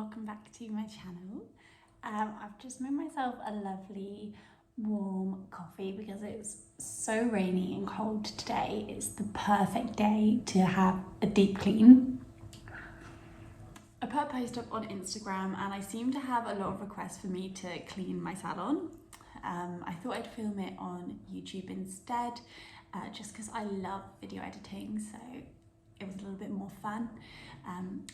welcome back to my channel. I've just made myself a lovely warm coffee because it's so rainy and cold today. It's the perfect day to have a deep clean. I put a post up on Instagram and I seem to have a lot of requests for me to clean my salon. I thought I'd film it on YouTube instead, just because I love video editing, so it was a little bit more fun.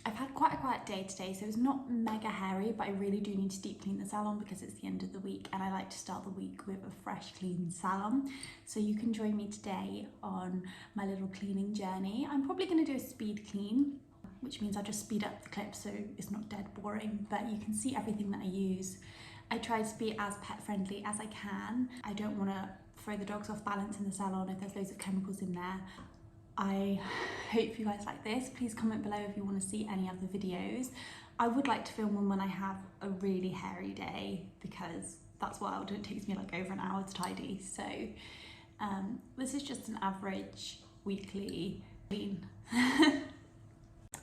I've had quite a quiet day today, so it's not mega hairy, but I really do need to deep clean the salon because it's the end of the week and I like to start the week with a fresh, clean salon. So you can join me today on my little cleaning journey. I'm probably going to do a speed clean, which means I'll just speed up the clip so it's not dead boring, but you can see everything that I use. I try to be as pet friendly as I can. I don't want to throw the dogs off balance in the salon if there's loads of chemicals in there. I hope you guys like this. Please comment below if you want to see any other videos. I would like to film one when I have a really hairy day because that's wild. It takes me like over an hour to tidy. So this is just an average weekly clean.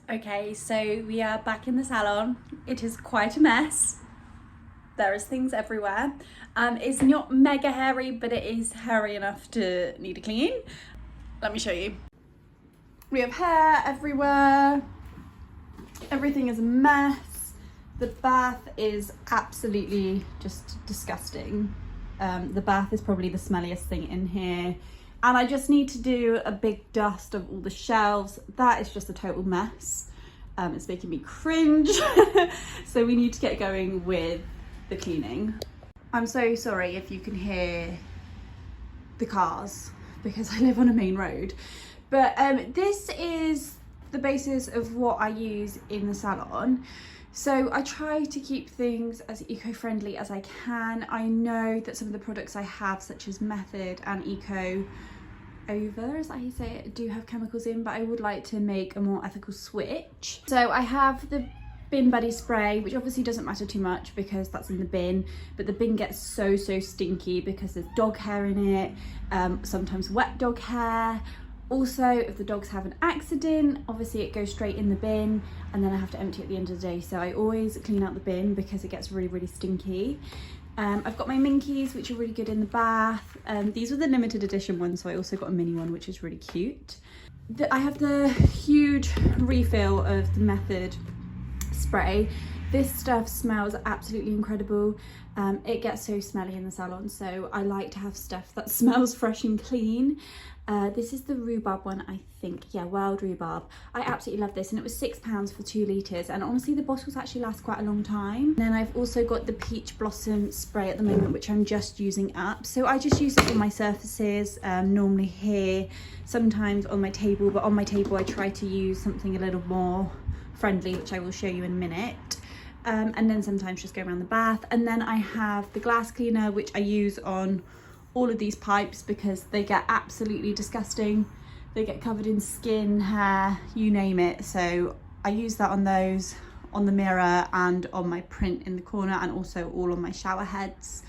Okay, so we are back in the salon. It is quite a mess. There is things everywhere. It's not mega hairy, but it is hairy enough to need a clean. Let me show you. We have hair everywhere. Everything is a mess. The bath is absolutely just disgusting. The bath is probably the smelliest thing in here. And I just need to do a big dust of all the shelves. That is just a total mess. It's making me cringe. So we need to get going with the cleaning. I'm so sorry if you can hear the cars because I live on a main road. But this is the basis of what I use in the salon. So I try to keep things as eco-friendly as I can. I know that some of the products I have, such as Method and Eco Over, as I say it, do have chemicals in, but I would like to make a more ethical switch. So I have the Bin Buddy spray, which obviously doesn't matter too much because that's in the bin, but the bin gets so stinky because there's dog hair in it, sometimes wet dog hair. Also, if the dogs have an accident, obviously it goes straight in the bin and then I have to empty it at the end of the day. So I always clean out the bin because it gets really stinky. I've got my Minkies, which are really good in the bath. These were the limited edition ones, so I also got a mini one, which is really cute. I have the huge refill of the Method spray. This stuff smells absolutely incredible. It gets so smelly in the salon, so I like to have stuff that smells fresh and clean. This is the rhubarb one, I think. Yeah, wild rhubarb. I absolutely love this, and it was £6 for 2 litres, and honestly the bottles actually last quite a long time. Then I've also got the peach blossom spray at the moment, which I'm just using up. So I just use it on my surfaces, normally here, sometimes on my table, but on my table I try to use something a little more friendly, which I will show you in a minute. And then sometimes just go around the bath. And then I have the glass cleaner, which I use on all of these pipes because they get absolutely disgusting. They get covered in skin, hair, you name it. So I use that on those, on the mirror and on my print in the corner, and also all on my shower heads.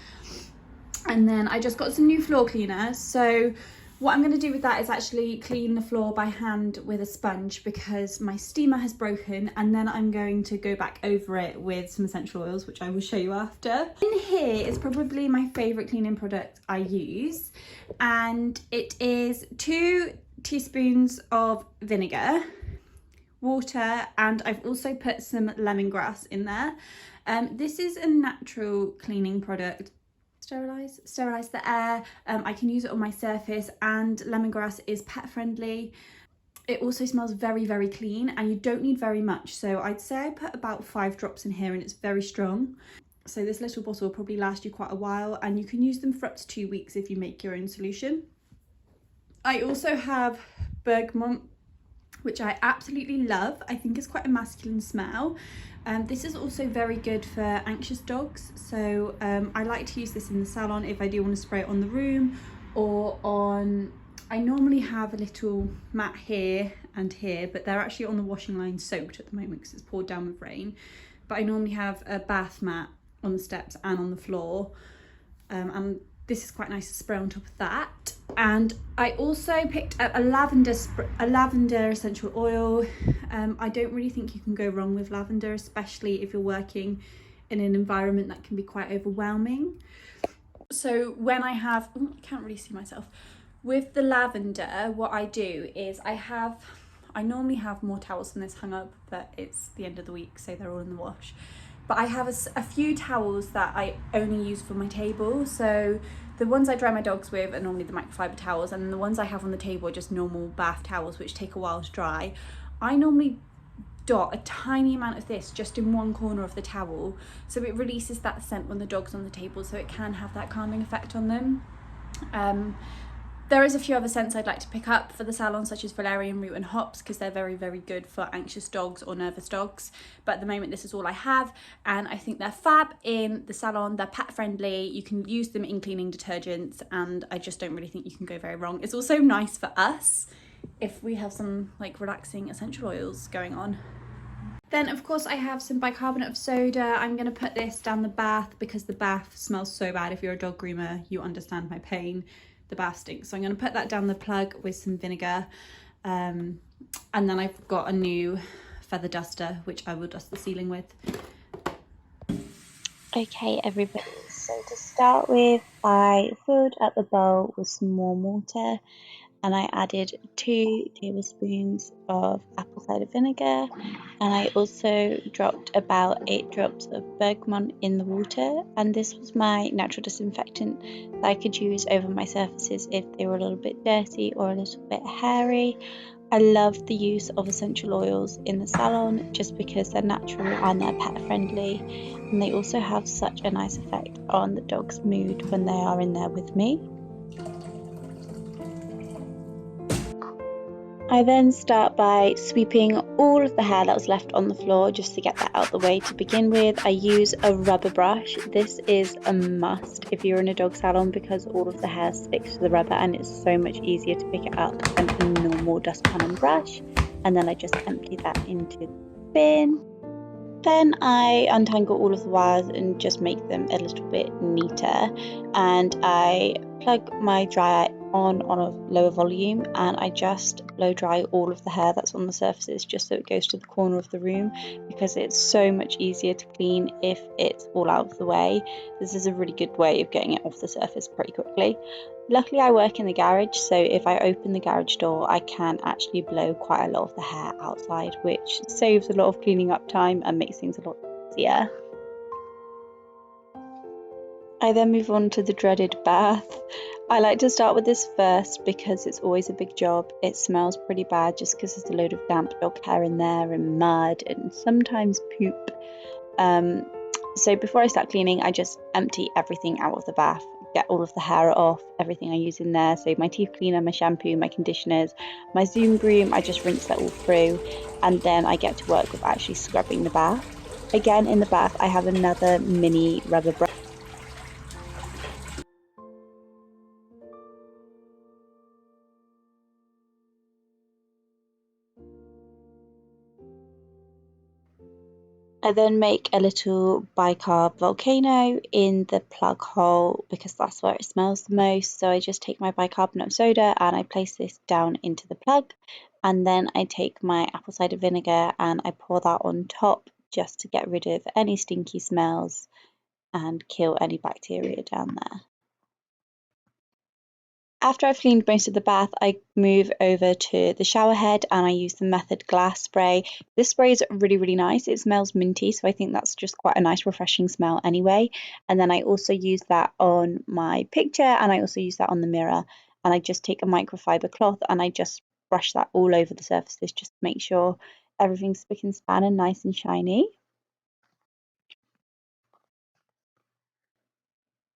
And then I just got some new floor cleaner. So what I'm going to do with that is actually clean the floor by hand with a sponge because my steamer has broken, and then I'm going to go back over it with some essential oils, which I will show you after. In here is probably my favourite cleaning product I use, and it is 2 teaspoons of vinegar, water, and I've also put some lemongrass in there. This is a natural cleaning product. Sterilize the air. I can use it on my surface, and lemongrass is pet friendly. It also smells very clean, and you don't need very much, so I'd say I put about 5 drops in here, and it's very strong. So this little bottle will probably last you quite a while, and you can use them for up to 2 weeks if you make your own solution. I also have bergamot, which I absolutely love. I think it's quite a masculine smell. This is also very good for anxious dogs, so I like to use this in the salon if I do want to spray it on the room or on... I normally have a little mat here and here, but they're actually on the washing line soaked at the moment because it's poured down with rain. But I normally have a bath mat on the steps and on the floor, and this is quite nice to spray on top of that. And I also picked up a lavender essential oil. I don't really think you can go wrong with lavender, especially if you're working in an environment that can be quite overwhelming. So when I can't really see myself. With the lavender, what I do is I normally have more towels than this hung up, but it's the end of the week, so they're all in the wash. But I have a few towels that I only use for my table. So the ones I dry my dogs with are normally the microfiber towels, and the ones I have on the table are just normal bath towels, which take a while to dry. I normally dot a tiny amount of this just in one corner of the towel, so it releases that scent when the dog's on the table, so it can have that calming effect on them. There is a few other scents I'd like to pick up for the salon, such as valerian root and hops, because they're very, very good for anxious dogs or nervous dogs. But at the moment, this is all I have, and I think they're fab in the salon. They're pet friendly. You can use them in cleaning detergents, and I just don't really think you can go very wrong. It's also nice for us if we have some like relaxing essential oils going on. Then of course I have some bicarbonate of soda. I'm going to put this down the bath because the bath smells so bad. If you're a dog groomer, you understand my pain. The bath stinks. So I'm going to put that down the plug with some vinegar. And then I've got a new feather duster, which I will dust the ceiling with. Okay, everybody, so to start with, I filled up the bowl with some warm water and I added 2 tablespoons of apple cider vinegar, and I also dropped about 8 drops of bergamot in the water, and this was my natural disinfectant that I could use over my surfaces if they were a little bit dirty or a little bit hairy. I love the use of essential oils in the salon just because they're natural and they're pet friendly, and they also have such a nice effect on the dog's mood when they are in there with me. I then start by sweeping all of the hair that was left on the floor just to get that out of the way to begin with. I use a rubber brush. This is a must if you're in a dog salon because all of the hair sticks to the rubber and it's so much easier to pick it up than a normal dustpan and brush. And then I just empty that into the bin. Then I untangle all of the wires and just make them a little bit neater, and I plug my dryer on a lower volume and I just blow dry all of the hair that's on the surfaces just so it goes to the corner of the room because it's so much easier to clean if it's all out of the way. This is a really good way of getting it off the surface pretty quickly. Luckily I work in the garage, so if I open the garage door I can actually blow quite a lot of the hair outside, which saves a lot of cleaning up time and makes things a lot easier. I then move on to the dreaded bath. I like to start with this first because it's always a big job. It smells pretty bad just because there's a load of damp dog hair in there and mud and sometimes poop. So before I start cleaning, I just empty everything out of the bath, get all of the hair off, everything I use in there. So my teeth cleaner, my shampoo, my conditioners, my Zoom Groom, I just rinse that all through, and then I get to work with actually scrubbing the bath. Again, in the bath, I have another mini rubber brush. I then make a little bicarb volcano in the plug hole because that's where it smells the most. So I just take my bicarbonate of soda and I place this down into the plug, and then I take my apple cider vinegar and I pour that on top just to get rid of any stinky smells and kill any bacteria down there. After I've cleaned most of the bath, I move over to the shower head and I use the Lemongrass Spray. This spray is really, really nice. It smells minty, so I think that's just quite a nice, refreshing smell anyway. And then I also use that on my picture and I also use that on the mirror. And I just take a microfiber cloth and I just brush that all over the surfaces just to make sure everything's spick and span and nice and shiny.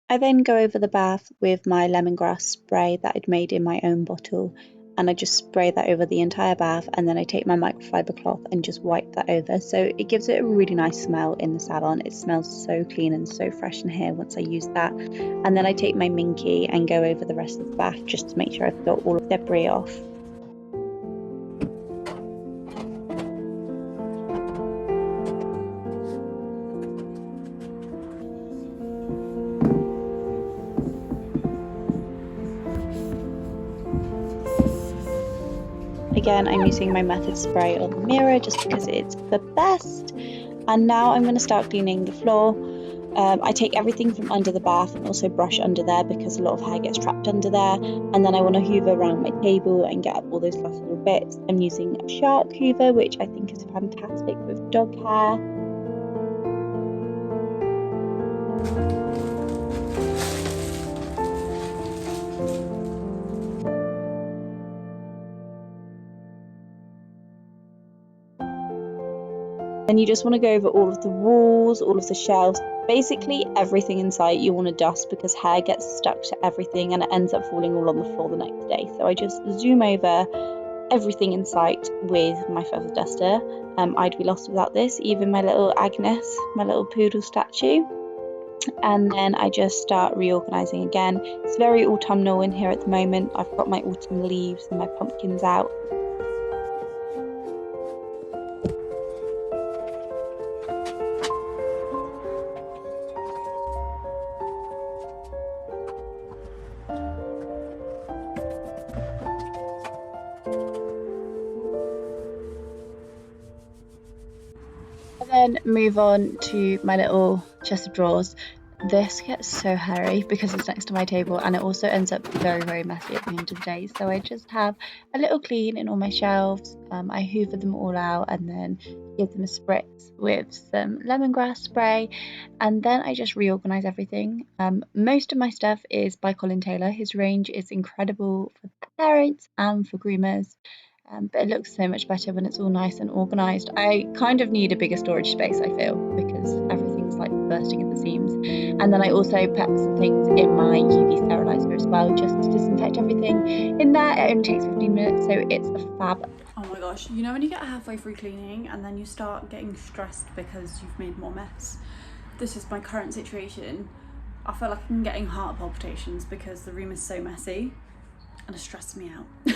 I then go over the bath with my lemongrass spray that I'd made in my own bottle, and I just spray that over the entire bath, and then I take my microfiber cloth and just wipe that over, so it gives it a really nice smell in the salon. It smells so clean and so fresh in here once I use that. And then I take my minky and go over the rest of the bath just to make sure I've got all of the debris off. again, I'm using my Method spray on the mirror just because it's the best. And now I'm going to start cleaning the floor. I take everything from under the bath and also brush under there because a lot of hair gets trapped under there. And then I want to hoover around my table and get up all those last little bits. I'm using a shark hoover, which I think is fantastic with dog hair. Then you just want to go over all of the walls, all of the shelves, basically everything in sight you want to dust because hair gets stuck to everything and it ends up falling all on the floor the next day. So I just zoom over everything in sight with my feather duster. I'd be lost without this, even my little Agnes, my little poodle statue. And then I just start reorganizing again. It's very autumnal in here at the moment. I've got my autumn leaves and my pumpkins out. Then move on to my little chest of drawers. This gets so hairy because it's next to my table, and it also ends up very, very messy at the end of the day. So I just have a little clean in all my shelves. I hoover them all out and then give them a spritz with some lemongrass spray, and then I just reorganize everything. Most of my stuff is by Colin Taylor. His range is incredible for parents and for groomers. But it looks so much better when it's all nice and organised. I kind of need a bigger storage space, I feel, because everything's like bursting at the seams. And then I also put some things in my UV steriliser as well, just to disinfect everything in there. It only takes 15 minutes, so it's a fab. Oh my gosh, you know when you get halfway through cleaning and then you start getting stressed because you've made more mess? This is my current situation. I feel like I'm getting heart palpitations because the room is so messy and it's stressing me out.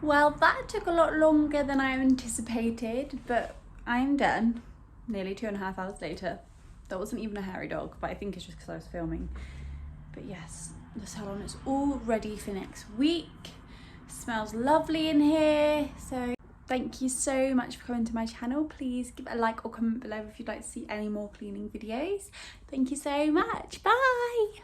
Well, that took a lot longer than I anticipated, but I'm done. Nearly 2.5 hours later. That wasn't even a hairy dog, but I think it's just because I was filming. But yes, the salon is all ready for next week. Smells lovely in here. So thank you so much for coming to my channel. Please give it a like or comment below if you'd like to see any more cleaning videos. Thank you so much. Bye.